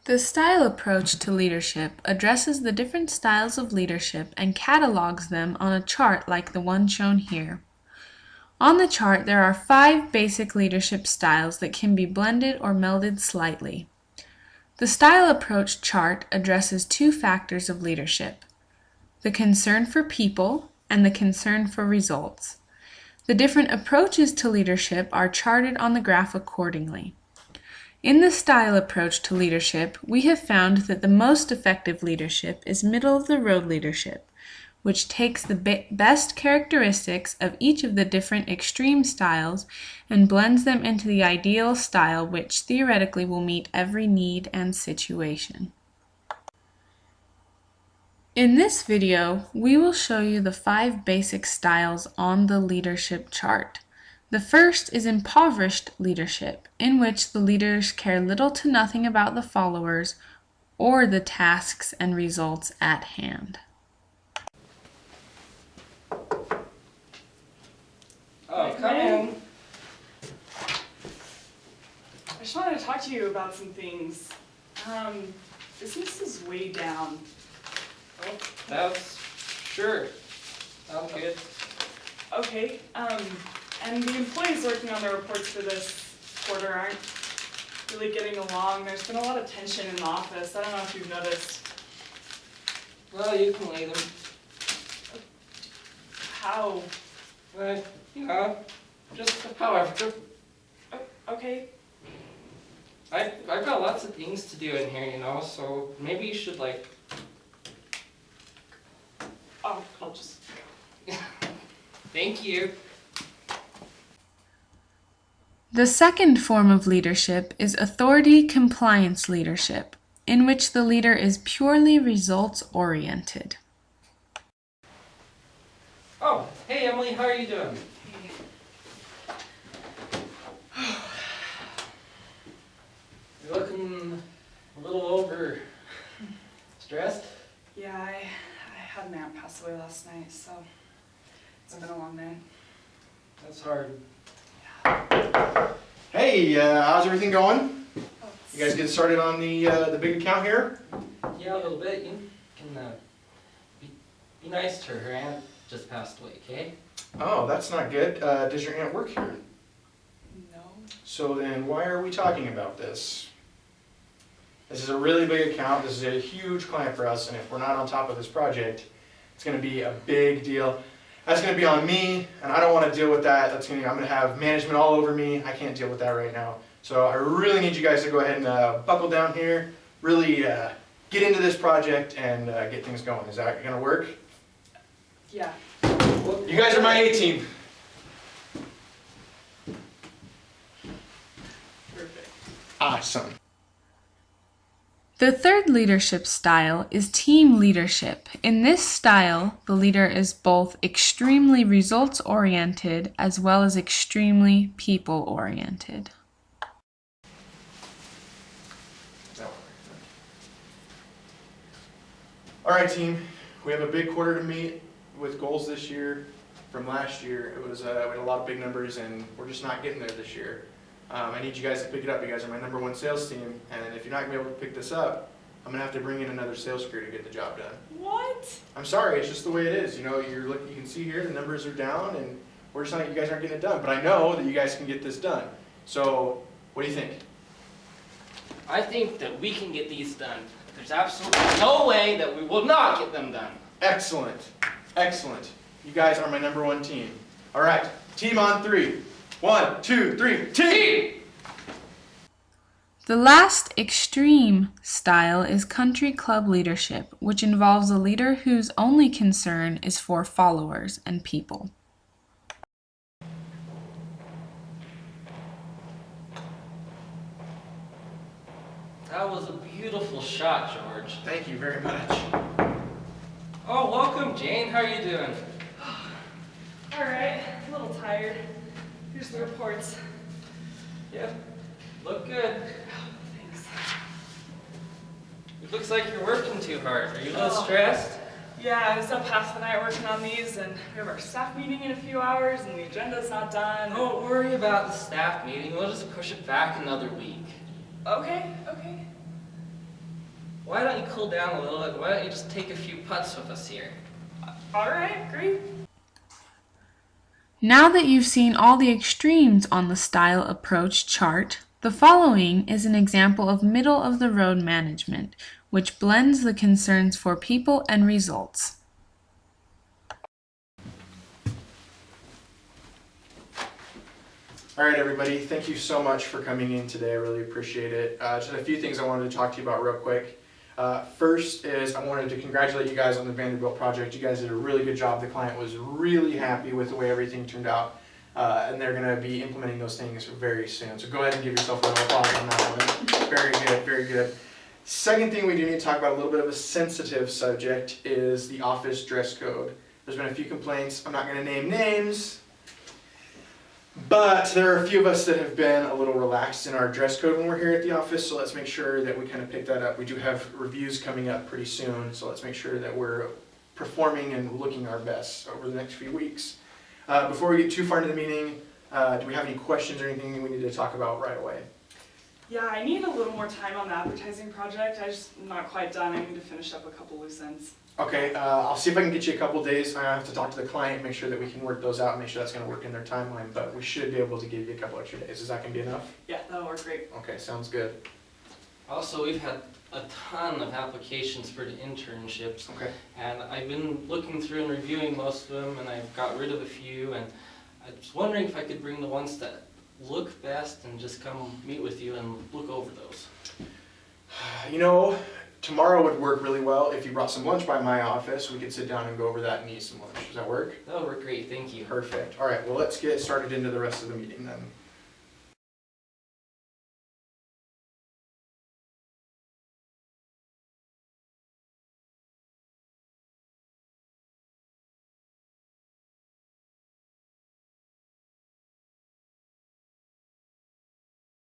The style approach to leadership addresses the different styles of leadership and catalogs them on a chart like the one shown here. On the chart, there are 5 basic leadership styles that can be blended or melded slightly. The style approach chart addresses 2 factors of leadership: the concern for people and the concern for results. The different approaches to leadership are charted on the graph accordingly. In the style approach to leadership, we have found that the most effective leadership is middle-of-the-road leadership, which takes the best characteristics of each of the different extreme styles and blends them into the ideal style which theoretically will meet every need and situation. In this video, we will show you the 5 basic styles on the leadership chart. The first is impoverished leadership, in which the leaders care little to nothing about the followers or the tasks and results at hand. Oh, come in. I just wanted to talk to you about some things. Business is way down. Oh, that's sure. Sounds good. Okay, and the employees working on the reports for this quarter aren't really getting along. There's been a lot of tension in the office. I don't know if you've noticed. Well, you can lead them. How? But, just however. Okay. I've got lots of things to do in here, so maybe you should, Oh, I'll just go. Thank you. The second form of leadership is authority compliance leadership, in which the leader is purely results-oriented. Oh, hey Emily, how are you doing? You're looking a little over stressed. Yeah, I had an aunt pass away last night, so it's been a long night. That's hard. Hey, how's everything going? Oh, You guys get started on the big account here? Yeah, a little bit. You can be nice to her. Her aunt just passed away, okay? Oh, that's not good. Does your aunt work here? No. So then why are we talking about this? This is a really big account. This is a huge client for us, and if we're not on top of this project, it's going to be a big deal. That's going to be on me, and I don't want to deal with that. I'm going to have management all over me. I can't deal with that right now. So I really need you guys to go ahead and buckle down here, really get into this project and get things going. Is that going to work? Yeah. You guys are my A-team. Perfect. Awesome. The third leadership style is team leadership. In this style, the leader is both extremely results-oriented as well as extremely people-oriented. All right, team. We have a big quarter to meet with goals this year. From last year, it was we had a lot of big numbers, and we're just not getting there this year. I need you guys to pick it up. You guys are my #1 sales team, and if you're not going to be able to pick this up, I'm going to have to bring in another sales crew to get the job done. What? I'm sorry, it's just the way it is. You can see here the numbers are down, and we're just not. You guys aren't getting it done. But I know that you guys can get this done. So, what do you think? I think that we can get these done. There's absolutely no way that we will not get them done. Excellent, excellent. You guys are my #1 team. All right, team on 3. 1, 2, 3, team! The last extreme style is country club leadership, which involves a leader whose only concern is for followers and people. That was a beautiful shot, George. Thank you very much. Oh, welcome, Jane. How are you doing? All right. A little tired. Here's the reports. Yeah, look good. Thanks. It looks like you're working too hard. Are you a little Oh. stressed? Yeah, I was up half the night working on these, and we have our staff meeting in a few hours, and the agenda's not done. Don't worry about the staff meeting. We'll just push it back another week. Okay, okay. why don't you cool down a little, and why don't you just take a few putts with us here? Alright, great. Now that you've seen all the extremes on the style approach chart, the following is an example of middle-of-the-road management, which blends the concerns for people and results. All right, everybody, thank you so much for coming in today. I really appreciate it. Just a few things I wanted to talk to you about real quick. First is I wanted to congratulate you guys on the Vanderbilt project. You guys did a really good job. The client was really happy with the way everything turned out, and they're going to be implementing those things very soon. So go ahead and give yourself a little applause on that one. Very good, very good. Second thing we do need to talk about, a little bit of a sensitive subject, is the office dress code. There's been a few complaints. I'm not going to name names, but there are a few of us that have been a little relaxed in our dress code when we're here at the office, so let's make sure that we kind of pick that up. We do have reviews coming up pretty soon, so let's make sure that we're performing and looking our best over the next few weeks. Before we get too far into the meeting, do we have any questions or anything we need to talk about right away? Yeah, I need a little more time on the advertising project. I'm not quite done. I need to finish up a couple loose ends. Okay, I'll see if I can get you a couple days. I have to talk to the client, make sure that we can work those out, make sure that's going to work in their timeline, but we should be able to give you a couple extra days. Is that going to be enough? Yeah, that'll work great. Okay, sounds good. Also, we've had a ton of applications for the internships, Okay. and I've been looking through and reviewing most of them, and I've got rid of a few, and I was wondering if I could bring the ones that look best and just come meet with you and look over those. You know, tomorrow would work really well if you brought some lunch by my office. We could sit down and go over that and eat some lunch. Does that work? That would work great, thank you. Perfect. All right, well, let's get started into the rest of the meeting then.